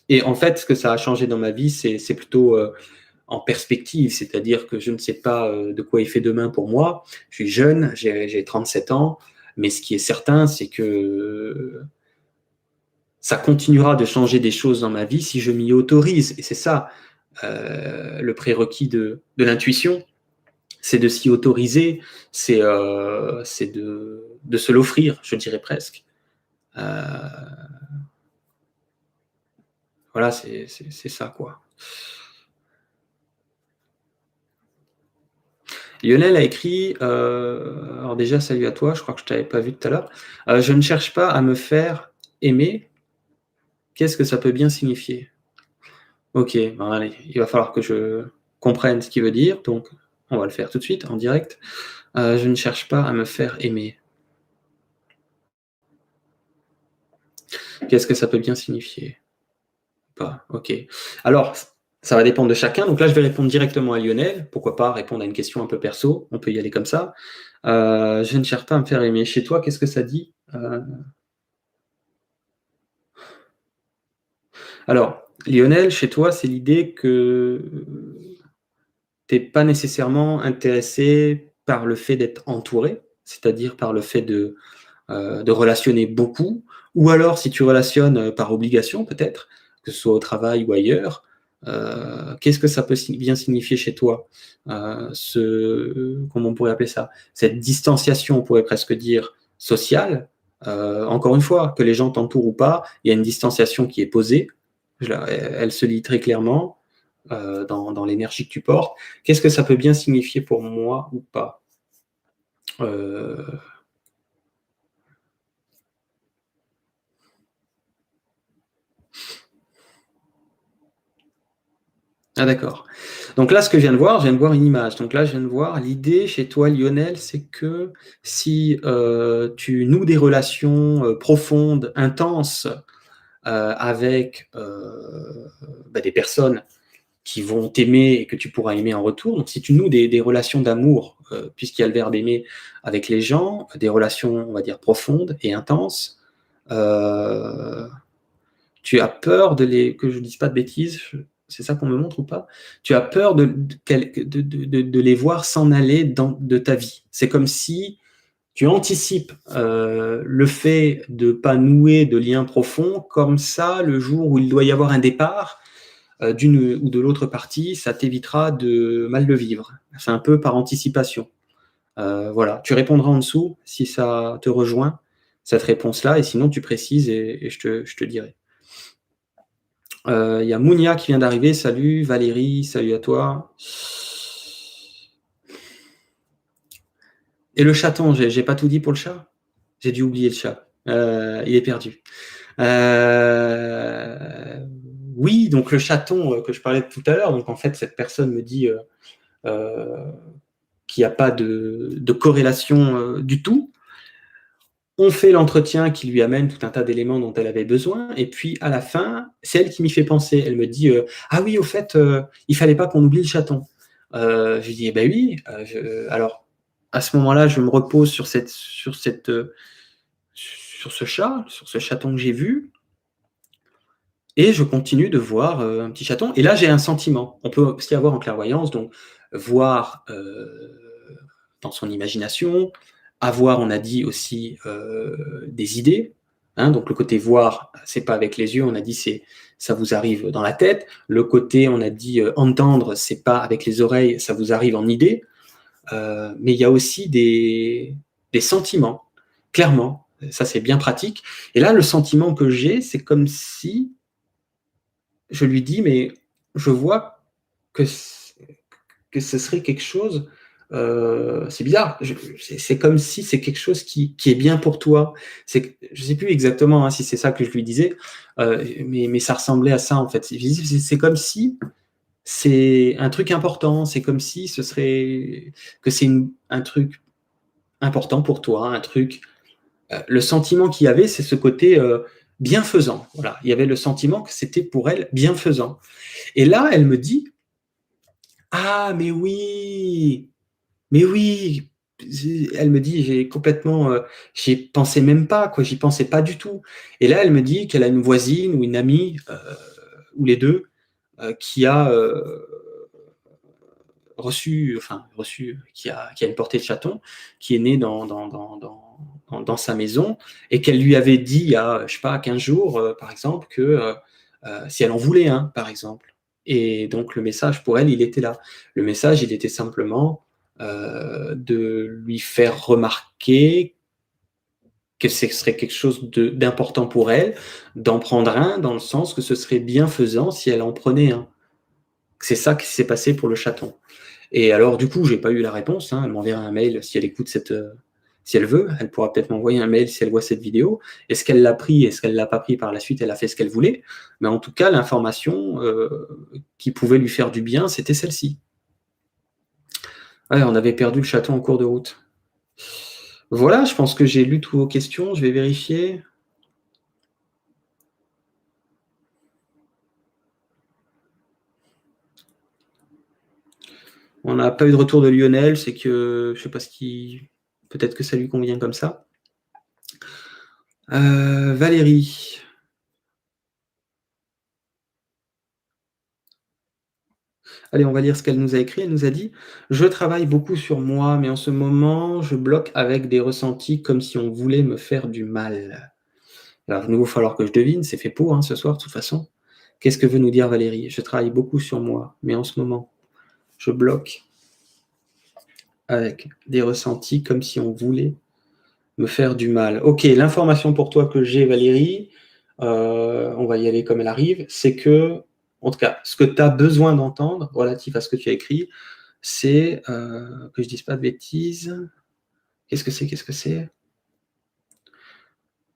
Et en fait, ce que ça a changé dans ma vie, c'est plutôt en perspective, c'est-à-dire que je ne sais pas de quoi il fait demain pour moi. Je suis jeune, j'ai 37 ans, mais ce qui est certain, c'est que ça continuera de changer des choses dans ma vie si je m'y autorise. Et c'est ça, le prérequis de l'intuition, c'est de s'y autoriser, c'est de se l'offrir, je dirais presque. Voilà, c'est ça, quoi. Lionel a écrit, alors déjà, salut à toi, je crois que je ne t'avais pas vu tout à l'heure. Je ne cherche pas à me faire aimer. Qu'est-ce que ça peut bien signifier? Ok, allez, il va falloir que je comprenne ce qu'il veut dire, donc on va le faire tout de suite, en direct. Je ne cherche pas à me faire aimer. Qu'est-ce que ça peut bien signifier? Pas, ok. Alors, ça va dépendre de chacun. Donc là, je vais répondre directement à Lionel. Pourquoi pas répondre à une question un peu perso? On peut y aller comme ça. Je ne cherche pas à me faire aimer. Chez toi, qu'est-ce que ça dit? Alors, Lionel, chez toi, c'est l'idée que tu n'es pas nécessairement intéressé par le fait d'être entouré, c'est-à-dire par le fait de relationner beaucoup, ou alors si tu relationnes par obligation peut-être, que ce soit au travail ou ailleurs, qu'est-ce que ça peut bien signifier chez toi? Comment on pourrait appeler ça? Cette distanciation, on pourrait presque dire, sociale. Encore une fois, que les gens t'entourent ou pas, il y a une distanciation qui est posée. Elle se lit très clairement dans l'énergie que tu portes. Qu'est-ce que ça peut bien signifier pour moi ou pas? Ah d'accord. Donc là, ce que je viens de voir une image. Donc là, je viens de voir l'idée chez toi, Lionel, c'est que si tu noues des relations profondes, intenses avec des personnes qui vont t'aimer et que tu pourras aimer en retour. Donc si tu noues des relations d'amour, puisqu'il y a le verbe aimer avec les gens, des relations, on va dire, profondes et intenses, tu as peur que je ne dise pas de bêtises, c'est ça qu'on me montre ou pas? Tu as peur de les voir s'en aller de ta vie. C'est comme si tu anticipes le fait de ne pas nouer de lien profond, comme ça, le jour où il doit y avoir un départ d'une ou de l'autre partie, ça t'évitera de mal le vivre. C'est un peu par anticipation. Voilà, tu répondras en dessous si ça te rejoint, cette réponse-là, et sinon tu précises et je te dirai. Il y a Mounia qui vient d'arriver. Salut Valérie, salut à toi. Et le chaton, j'ai pas tout dit pour le chat? J'ai dû oublier le chat. Il est perdu. Oui, donc le chaton que je parlais tout à l'heure, donc en fait, cette personne me dit qu'il n'y a pas de corrélation du tout. On fait l'entretien qui lui amène tout un tas d'éléments dont elle avait besoin, et puis à la fin, c'est elle qui m'y fait penser. Elle me dit ah oui, au fait, il fallait pas qu'on oublie le chaton. Je lui dis eh ben oui. Alors à ce moment-là, je me repose sur ce chat, sur ce chaton que j'ai vu, et je continue de voir un petit chaton. Et là, j'ai un sentiment. On peut aussi avoir en clairvoyance, donc voir dans son imagination, avoir, on a dit aussi, des idées. Hein, donc le côté voir, c'est pas avec les yeux, on a dit ça vous arrive dans la tête. Le côté, on a dit entendre, c'est pas avec les oreilles, ça vous arrive en idée. Mais il y a aussi des sentiments, clairement. Ça, c'est bien pratique. Et là, le sentiment que j'ai, c'est comme si je lui dis, mais je vois que ce serait quelque chose, c'est bizarre, c'est comme si c'est quelque chose qui est bien pour toi. Je ne sais plus exactement hein, si c'est ça que je lui disais, mais ça ressemblait à ça en fait. C'est comme si c'est un truc important, c'est comme si ce serait que c'est un truc important pour toi, un truc. Le sentiment qu'il y avait, c'est ce côté bienfaisant. Voilà, il y avait le sentiment que c'était pour elle bienfaisant. Et là, elle me dit ah mais oui, mais oui. Elle me dit j'ai complètement, j'y pensais même pas quoi, j'y pensais pas du tout. Et là, elle me dit qu'elle a une voisine ou une amie ou les deux qui a qui a une portée de chaton, qui est née dans sa maison, et qu'elle lui avait dit il y a, je sais pas, 15 jours, par exemple, que si elle en voulait un, par exemple. Et donc le message pour elle, il était là. Le message, il était simplement de lui faire remarquer que ce serait quelque chose d'important pour elle, d'en prendre un, dans le sens que ce serait bienfaisant si elle en prenait un. C'est ça qui s'est passé pour le chaton. Et alors, du coup, j'ai pas eu la réponse. Hein. Elle m'enverra un mail si elle écoute si elle veut. Elle pourra peut-être m'envoyer un mail si elle voit cette vidéo. Est-ce qu'elle l'a pris? Est-ce qu'elle l'a pas pris par la suite? Elle a fait ce qu'elle voulait. Mais en tout cas, l'information qui pouvait lui faire du bien, c'était celle-ci. Ouais, on avait perdu le chaton en cours de route. Voilà, je pense que j'ai lu toutes vos questions. Je vais vérifier. On n'a pas eu de retour de Lionel, c'est que je sais pas ce qui. Peut-être que ça lui convient comme ça. Valérie. Allez, on va lire ce qu'elle nous a écrit. Elle nous a dit « Je travaille beaucoup sur moi, mais en ce moment, je bloque avec des ressentis comme si on voulait me faire du mal. » Alors, il va falloir que je devine, c'est fait pour hein, ce soir, de toute façon. Qu'est-ce que veut nous dire Valérie? Je travaille beaucoup sur moi, mais en ce moment, je bloque avec des ressentis comme si on voulait me faire du mal. Ok, l'information pour toi que j'ai, Valérie, on va y aller comme elle arrive, c'est que, en tout cas, ce que tu as besoin d'entendre relatif à ce que tu as écrit, c'est, que je ne dise pas de bêtises. Qu'est-ce que c'est?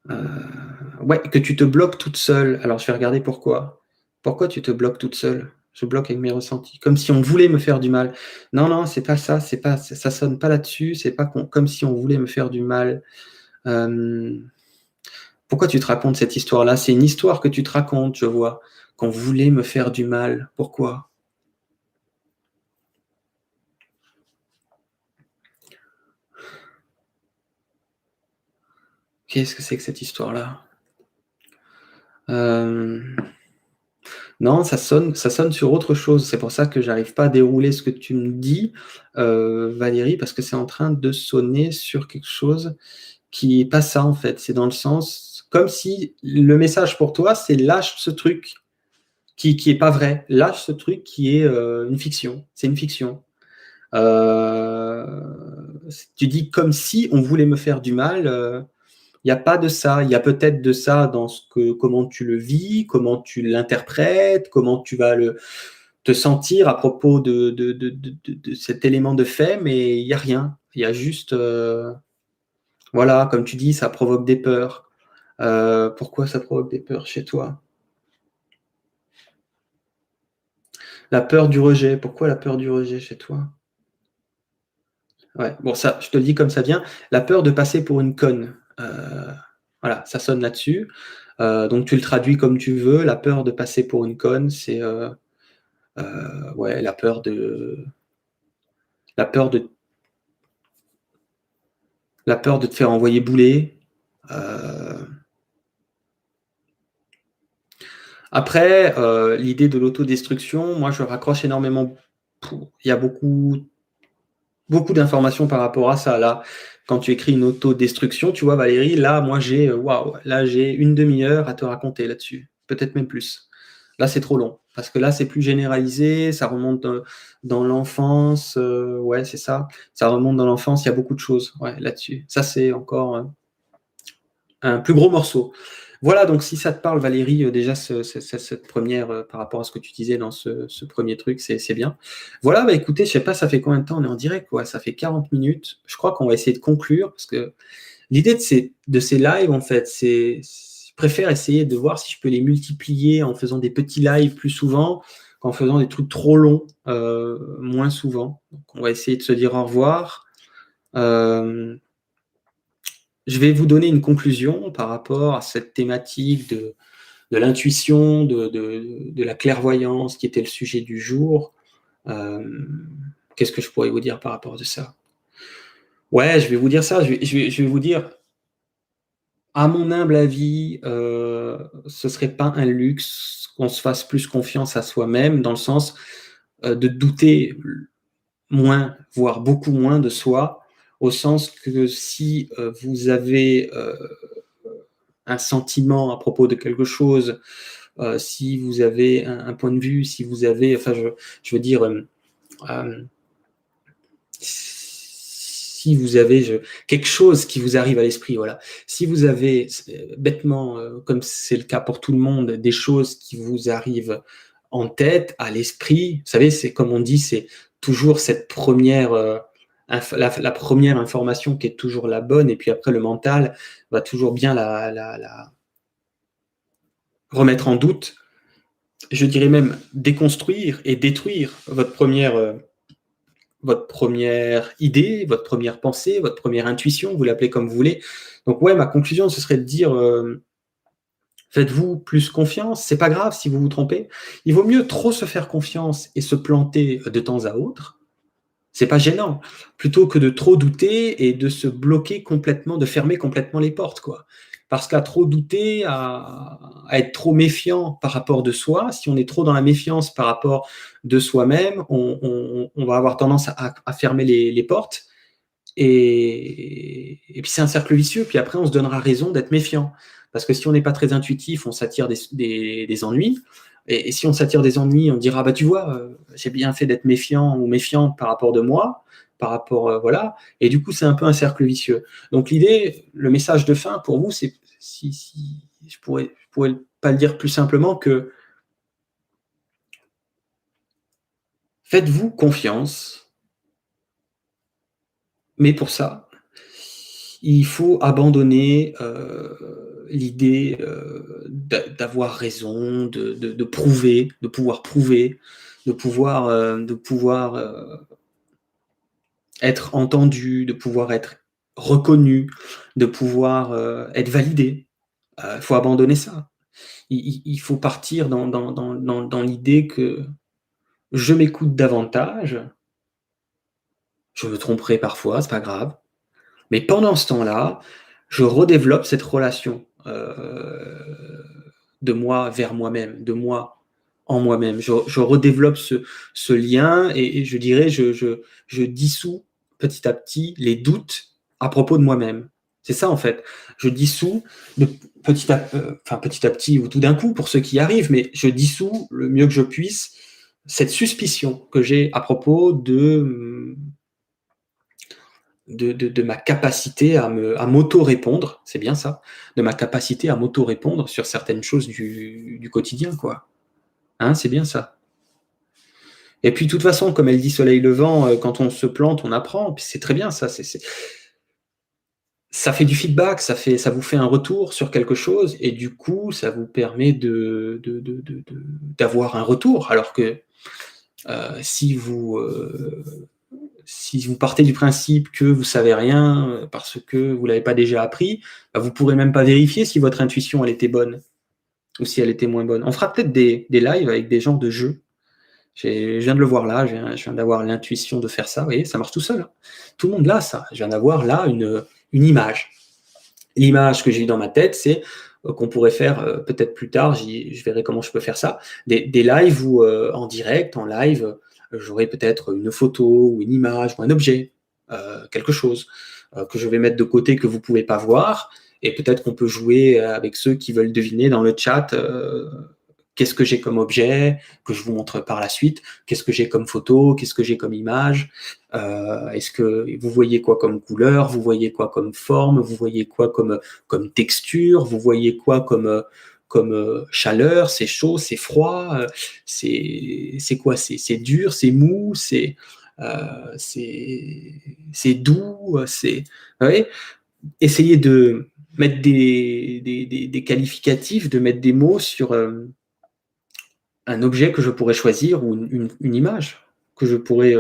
Ouais, que tu te bloques toute seule. Alors, je vais regarder pourquoi. Pourquoi tu te bloques toute seule? Je bloque avec mes ressentis. Comme si on voulait me faire du mal. Non, non, c'est pas ça. Ça sonne pas là-dessus. C'est pas comme si on voulait me faire du mal. Pourquoi tu te racontes cette histoire-là? C'est une histoire que tu te racontes, je vois. Qu'on voulait me faire du mal. Pourquoi? Qu'est-ce que c'est que cette histoire-là? Non, ça sonne sur autre chose. C'est pour ça que j'arrive pas à dérouler ce que tu me dis, Valérie, parce que c'est en train de sonner sur quelque chose qui est pas ça, en fait. C'est dans le sens comme si le message pour toi, c'est: «Lâche ce truc qui est pas vrai. Lâche ce truc qui est, une fiction. C'est une fiction». Heu, Tu dis comme si on voulait me faire du mal, il y a pas de ça. Il y a peut-être de ça dans ce que comment tu le vis, comment tu l'interprètes, comment tu vas le te sentir à propos de cet élément de fait, mais il y a rien. Il y a juste, voilà, comme tu dis, ça provoque des peurs. Pourquoi ça provoque des peurs chez toi? La peur du rejet. Pourquoi la peur du rejet chez toi? Ouais, bon ça, je te le dis comme ça vient. La peur de passer pour une conne. Voilà, ça sonne là-dessus. Donc tu le traduis comme tu veux. La peur de passer pour une conne, c'est, ouais, la peur de la peur de te faire envoyer bouler. Heu, Après, l'idée de l'autodestruction, moi je raccroche énormément il y a beaucoup d'informations par rapport à ça. Là, quand tu écris une autodestruction, tu vois Valérie, là moi j'ai, waouh, là j'ai une demi-heure à te raconter là-dessus, peut-être même plus. Là, c'est trop long parce que là, c'est plus généralisé, ça remonte, dans l'enfance, ouais, c'est ça. Ça remonte dans l'enfance, il y a beaucoup de choses, ouais, là-dessus. Ça, c'est encore, un plus gros morceau. Voilà, donc si ça te parle Valérie, déjà cette première, par rapport à ce que tu disais dans ce 1er truc, c'est bien. Voilà, bah, écoutez, je sais pas ça fait combien de temps on est en direct? Ouais, ça fait 40 minutes. Je crois qu'on va essayer de conclure parce que l'idée de ces lives, en fait, c'est je préfère essayer de voir si je peux les multiplier en faisant des petits lives plus souvent qu'en faisant des trucs trop longs, moins souvent. Donc on va essayer de se dire au revoir. Hem Je vais vous donner une conclusion par rapport à cette thématique de l'intuition, de la clairvoyance qui était le sujet du jour. Qu'est-ce que je pourrais vous dire par rapport à ça? Ouais, je vais vous dire ça, je vais vous dire, à mon humble avis, ce serait pas un luxe qu'on se fasse plus confiance à soi-même, dans le sens, de douter moins, voire beaucoup moins de soi, au sens que si, vous avez, un sentiment à propos de quelque chose, si vous avez un point de vue, si vous avez, enfin, je veux dire, si vous avez quelque chose qui vous arrive à l'esprit, voilà. Si vous avez bêtement, comme c'est le cas pour tout le monde, des choses qui vous arrivent en tête, à l'esprit, vous savez, c'est comme on dit, c'est toujours cette première, la première information qui est toujours la bonne, et puis après le mental va toujours bien la remettre en doute, je dirais même déconstruire et détruire votre première idée, votre première pensée, votre première intuition, vous l'appelez comme vous voulez. Donc ouais, ma conclusion, ce serait de dire, faites-vous plus confiance, c'est pas grave si vous vous trompez. Il vaut mieux trop se faire confiance et se planter de temps à autre, c'est pas gênant, plutôt que de trop douter et de se bloquer complètement, de fermer complètement les portes, quoi. Parce qu'à trop douter, à être trop méfiant par rapport de soi, si on est trop dans la méfiance par rapport de soi-même, on va avoir tendance à fermer les portes, et puis c'est un cercle vicieux, puis après on se donnera raison d'être méfiant. Parce que si on n'est pas très intuitif, on s'attire des ennuis, et si on s'attire des ennuis, on dira: «Bah, tu vois, j'ai bien fait d'être méfiant ou méfiante par rapport de moi, par rapport, voilà», et du coup, c'est un peu un cercle vicieux. Donc l'idée, le message de fin pour vous, c'est, si je pourrais pas le dire plus simplement que faites-vous confiance, mais pour ça, il faut abandonner, l'idée, d'avoir raison, de prouver, de pouvoir prouver, de pouvoir être entendu, de pouvoir être reconnu, de pouvoir, être validé. Il faut abandonner ça. Il faut partir dans l'idée que je m'écoute davantage, je me tromperai parfois, c'est pas grave, mais pendant ce temps-là, je redéveloppe cette relation de moi vers moi-même, de moi en moi-même. Je redéveloppe ce lien et je dirais, je dissous petit à petit les doutes à propos de moi-même. C'est ça en fait. Je dissous petit à petit ou tout d'un coup pour ceux qui y arrivent, mais je dissous le mieux que je puisse cette suspicion que j'ai à propos de ma capacité à m'auto-répondre, c'est bien ça, de ma capacité à m'auto-répondre sur certaines choses du quotidien, quoi. Hein, c'est bien ça. Et puis, de toute façon, comme elle dit Soleil Levant, quand on se plante, on apprend. Puis c'est très bien, ça. Ça fait du feedback, ça vous fait un retour sur quelque chose, et du coup, ça vous permet d'avoir un retour. Alors que si vous partez du principe que vous savez rien parce que vous l'avez pas déjà appris, bah, vous pourrez même pas vérifier si votre intuition elle était bonne ou si elle était moins bonne. On fera peut-être des lives avec des gens de jeu. Je viens de le voir là, je viens d'avoir l'intuition de faire ça. Vous voyez, ça marche tout seul. Hein. Tout le monde l'a ça. Je viens d'avoir là une image. L'image que j'ai eue dans ma tête, c'est qu'on pourrait faire peut-être plus tard, je verrai comment je peux faire ça, des lives où en direct, en live, j'aurai peut-être une photo ou une image ou un objet, quelque chose que je vais mettre de côté que vous ne pouvez pas voir, et peut-être qu'on peut jouer avec ceux qui veulent deviner dans le chat qu'est-ce que j'ai comme objet, que je vous montre par la suite, qu'est-ce que j'ai comme photo, qu'est-ce que j'ai comme image, est-ce que vous voyez quoi comme couleur, vous voyez quoi comme forme, vous voyez quoi comme texture, vous voyez quoi comme chaleur, c'est chaud, c'est froid, c'est quoi, c'est dur, c'est mou, c'est doux, c'est, vous voyez, essayez de mettre des qualificatifs, de mettre des mots sur un objet que je pourrais choisir ou une image que je pourrais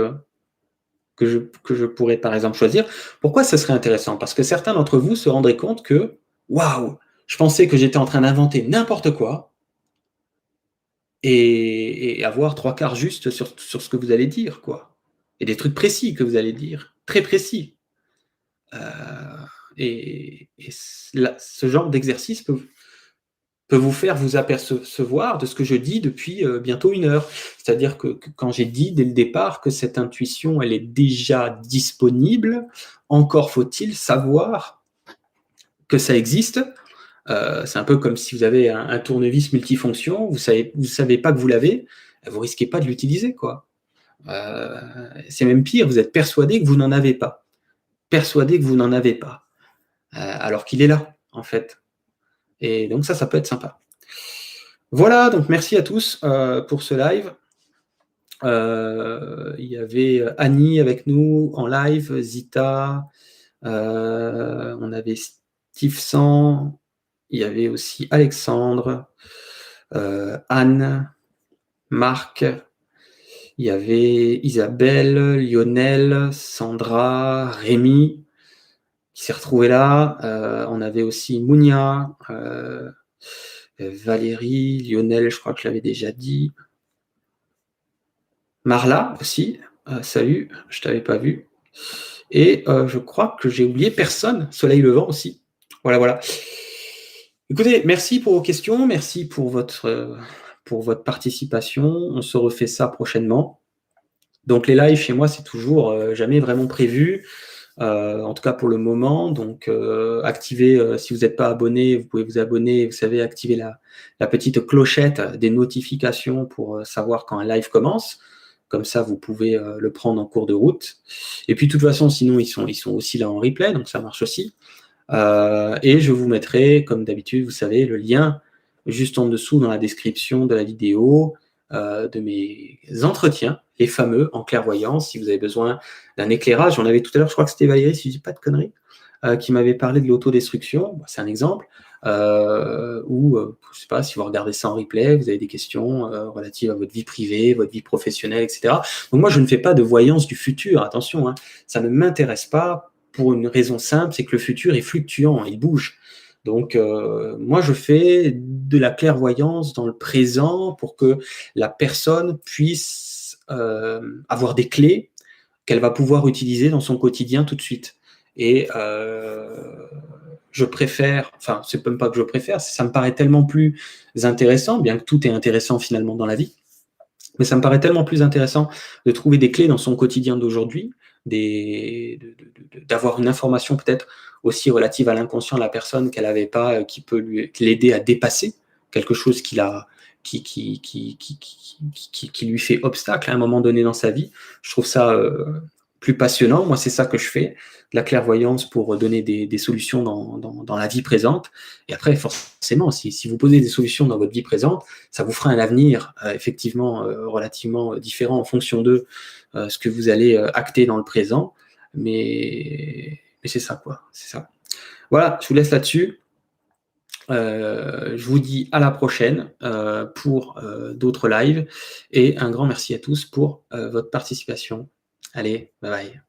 que je pourrais par exemple choisir. Pourquoi ça serait intéressant? Parce que certains d'entre vous se rendraient compte que waouh, je pensais que j'étais en train d'inventer n'importe quoi et avoir trois quarts juste sur ce que vous allez dire, quoi. Et des trucs précis que vous allez dire, très précis. Euh, et ce genre d'exercice peut vous faire vous apercevoir de ce que je dis depuis bientôt 1 heure. C'est-à-dire que quand j'ai dit dès le départ que cette intuition, elle est déjà disponible, encore faut-il savoir que ça existe. C'est un peu comme si vous avez un tournevis multifonction, vous savez pas que vous l'avez, vous risquez pas de l'utiliser, quoi. C'est même pire, vous êtes persuadé que vous n'en avez pas. Persuadé que vous n'en avez pas. Alors qu'il est là, en fait. Et donc ça peut être sympa. Voilà, donc merci à tous pour ce live. Il y avait Annie avec nous en live, Zita, on avait Steve San, il y avait aussi Alexandre, Anne, Marc, il y avait Isabelle, Lionel, Sandra, Rémi qui s'est retrouvé là. On avait aussi Mounia, Valérie, Lionel, je crois que je l'avais déjà dit. Marla aussi, salut, je t'avais pas vu. Et je crois que j'ai oublié personne, Soleil Levant aussi. Voilà. Écoutez, merci pour vos questions, merci pour votre participation. On se refait ça prochainement. Donc les lives chez moi, c'est toujours jamais vraiment prévu. En tout cas pour le moment. Donc, activez, si vous n'êtes pas abonné, vous pouvez vous abonner, vous savez, activer la petite clochette des notifications pour savoir quand un live commence. Comme ça, vous pouvez le prendre en cours de route. Et puis, de toute façon, sinon, ils sont aussi là en replay, donc ça marche aussi. Et je vous mettrai, comme d'habitude, vous savez, le lien juste en dessous dans la description de la vidéo de mes entretiens, les fameux en clairvoyance, si vous avez besoin d'un éclairage. J'en avais tout à l'heure, je crois que c'était Valérie, si je dis pas de conneries, qui m'avait parlé de l'autodestruction. C'est un exemple. Ou, je sais pas, si vous regardez ça en replay, vous avez des questions relatives à votre vie privée, votre vie professionnelle, etc. Donc moi, je ne fais pas de voyance du futur, attention, hein, ça ne m'intéresse pas pour une raison simple, c'est que le futur est fluctuant, il bouge. Donc, moi, je fais de la clairvoyance dans le présent pour que la personne puisse avoir des clés qu'elle va pouvoir utiliser dans son quotidien tout de suite. Et je préfère, enfin, c'est même pas que je préfère, ça me paraît tellement plus intéressant, bien que tout est intéressant finalement dans la vie, mais ça me paraît tellement plus intéressant de trouver des clés dans son quotidien d'aujourd'hui, d'avoir une information peut-être aussi relative à l'inconscient de la personne qu'elle n'avait pas, qui peut l'aider à dépasser quelque chose qui lui fait obstacle à un moment donné dans sa vie. Je trouve ça plus passionnant. Moi, c'est ça que je fais, de la clairvoyance pour donner des solutions dans la vie présente. Et après, forcément, si vous posez des solutions dans votre vie présente, ça vous fera un avenir effectivement relativement différent en fonction de ce que vous allez acter dans le présent. Mais c'est ça, quoi. C'est ça. Voilà, je vous laisse là-dessus. Je vous dis à la prochaine pour d'autres lives et un grand merci à tous pour votre participation. Allez, bye bye.